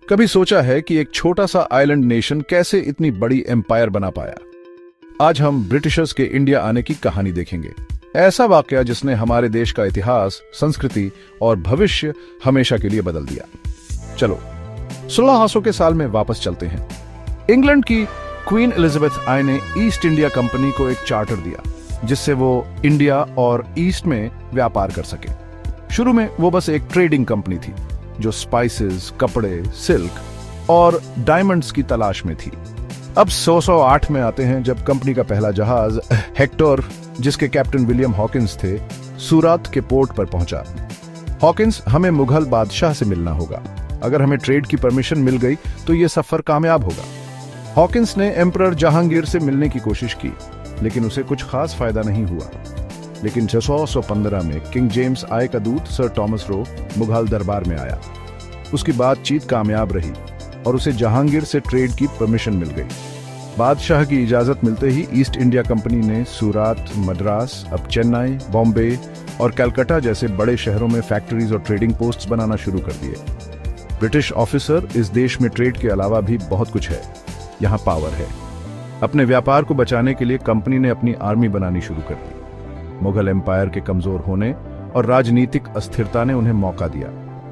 कभी सोचा है कि एक छोटा सा आइलैंड नेशन कैसे इतनी बड़ी एम्पायर बना पाया? आज हम ब्रिटिशर्स के इंडिया आने की कहानी देखेंगे। ऐसा वाकया जिसने हमारे देश का इतिहास, संस्कृति और भविष्य हमेशा के लिए बदल दिया। चलो 1600 के साल में वापस चलते हैं। इंग्लैंड की क्वीन एलिजाबेथ आई ने ईस्ट इंडिया कंपनी को एक चार्टर दिया जिससे वो इंडिया और ईस्ट में व्यापार कर सके। शुरू में वो बस एक ट्रेडिंग कंपनी थी जो स्पाइसेस, कपड़े, सिल्क और डायमंड्स की तलाश में थी। अब 1608 में आते हैं जब कंपनी का पहला जहाज हेक्टर, जिसके कैप्टन विलियम हॉकिंस थे, सूरत के पोर्ट पर पहुंचा। हॉकिंस, हमें मुगल बादशाह से मिलना होगा। अगर हमें ट्रेड की परमिशन मिल गई तो यह सफर कामयाब होगा। हॉकिंस ने एम्परर जहांगीर से मिलने की कोशिश की, लेकिन उसे कुछ खास फायदा नहीं हुआ। लेकिन 1615 में किंग जेम्स आय का दूत सर टॉमस रो मुगल दरबार में आया। उसकी बातचीत कामयाब रही और उसे जहांगीर से ट्रेड की परमिशन मिल गई। बादशाह की इजाजत मिलते ही ईस्ट इंडिया कंपनी ने सूरत, मद्रास, अब चेन्नई, बॉम्बे और कलकत्ता जैसे बड़े शहरों में फैक्ट्रीज और ट्रेडिंग पोस्ट्स बनाना शुरू कर दिए। ब्रिटिश ऑफिसर, इस देश में ट्रेड के अलावा भी बहुत कुछ है। यहाँ पावर है। अपने व्यापार को बचाने के लिए कंपनी ने अपनी आर्मी बनानी शुरू कर दी। मुगल एम्पायर के कमजोर होने और राजनीतिक अस्थिरता ने उन्हें मौका दिया।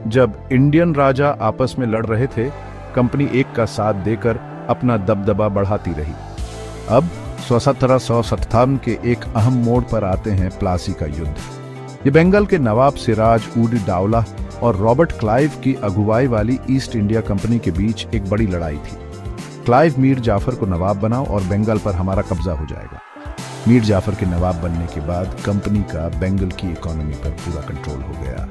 जब इंडियन राजा आपस में लड़ रहे थे, कंपनी एक का साथ देकर अपना दबदबा बढ़ाती रही। अब 1757 के एक अहम मोड़ पर आते हैं प्लासी का युद्ध। ये बंगाल के नवाब सिराज उद दौला और रॉबर्ट क्लाइव की अगुवाई वाली ईस्ट इंडिया कंपनी के बीच एक बड़ी लड़ाई थी। क्लाइव मीर जाफर को नवाब बनाओ और बंगाल पर हमारा कब्जा हो जाएगा। मीर जाफर के नवाब बनने के बाद कंपनी का बंगाल की इकोनॉमी पर पूरा कंट्रोल हो गया।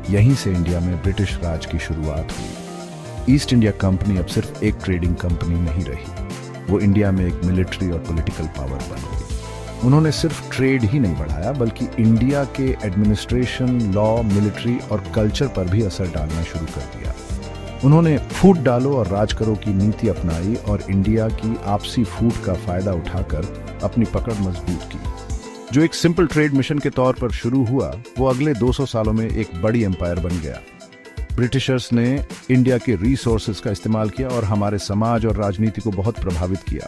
यहीं से इंडिया में ब्रिटिश राज की शुरुआत हुई। ईस्ट इंडिया कंपनी अब सिर्फ एक ट्रेडिंग कंपनी नहीं रही, वो इंडिया में एक मिलिट्री और पॉलिटिकल पावर बन गई। उन्होंने सिर्फ ट्रेड ही नहीं बढ़ाया, बल्कि इंडिया के एडमिनिस्ट्रेशन, लॉ, मिलिट्री और कल्चर पर भी असर डालना शुरू कर दिया। उन्होंने फूट डालो और राज करो की नीति अपनाई और इंडिया की आपसी फूट का फायदा उठाकर अपनी पकड़ मजबूत की। जो एक सिंपल ट्रेड मिशन के तौर पर शुरू हुआ, वो अगले 200 सालों में एक बड़ी एम्पायर बन गया। ब्रिटिशर्स ने इंडिया के रिसोर्सेज का इस्तेमाल किया और हमारे समाज और राजनीति को बहुत प्रभावित किया।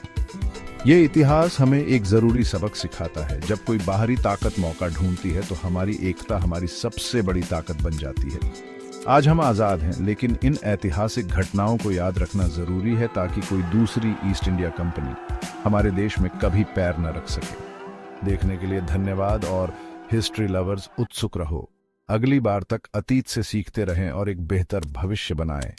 ये इतिहास हमें एक जरूरी सबक सिखाता है। जब कोई बाहरी ताकत मौका ढूंढती है तो हमारी एकता हमारी सबसे बड़ी ताकत बन जाती है। आज हम आजाद हैं, लेकिन इन ऐतिहासिक घटनाओं को याद रखना जरूरी है ताकि कोई दूसरी ईस्ट इंडिया कंपनी हमारे देश में कभी पैर न रख सके। देखने के लिए धन्यवाद और हिस्ट्री लवर्स उत्सुक रहो। अगली बार तक अतीत से सीखते रहें और एक बेहतर भविष्य बनाएं।